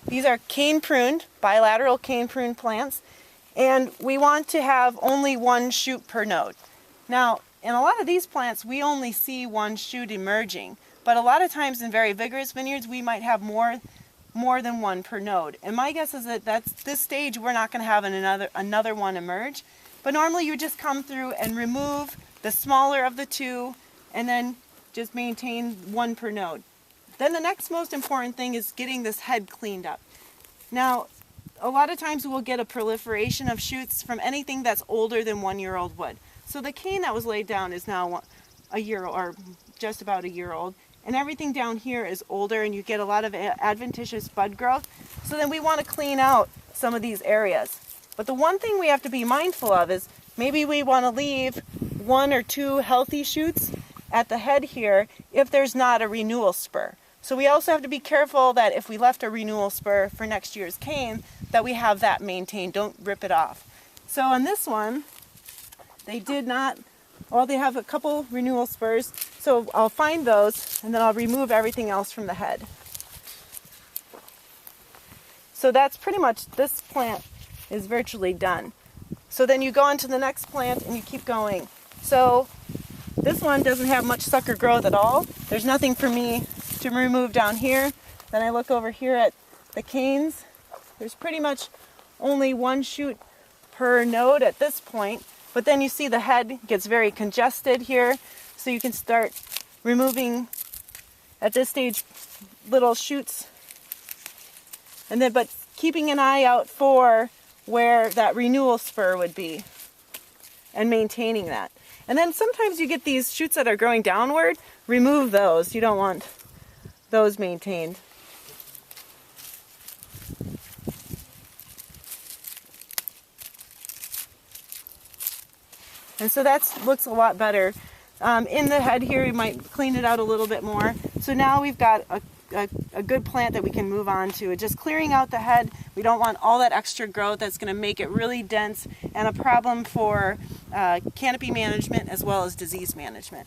These are cane-pruned, bilateral cane-pruned plants, and we want to have only one shoot per node. Now, in a lot of these plants, we only see one shoot emerging, but a lot of times in very vigorous vineyards, we might have more than one per node. And my guess is that at this stage, we're not going to have another one emerge, but normally you just come through and remove the smaller of the two, and then just maintain one per node. Then the next most important thing is getting this head cleaned up. Now, a lot of times we'll get a proliferation of shoots from anything that's older than 1-year-old wood. So the cane that was laid down is now a year or just about a year old, and everything down here is older, and you get a lot of adventitious bud growth. So then we want to clean out some of these areas. But the one thing we have to be mindful of is maybe we want to leave 1 or 2 healthy shoots at the head here if there's not a renewal spur. So we also have to be careful that if we left a renewal spur for next year's cane, that we have that maintained. Don't rip it off. So on this one, they did not, well, they have a couple renewal spurs. So I'll find those, and then I'll remove everything else from the head. So that's pretty much, this plant is virtually done. So then you go on to the next plant and you keep going. So this one doesn't have much sucker growth at all. There's nothing for me to remove down here. Then I look over here at the canes. There's pretty much only one shoot per node at this point, but then you see the head gets very congested here, so you can start removing at this stage little shoots, and then but keeping an eye out for where that renewal spur would be and maintaining that. And then sometimes you get these shoots that are growing downward. Remove those. You don't want those maintained. And so that looks a lot better. In the head here, we might clean it out a little bit more. So now we've got a good plant that we can move on to. Just clearing out the head. We don't want all that extra growth that's going to make it really dense and a problem for canopy management as well as disease management.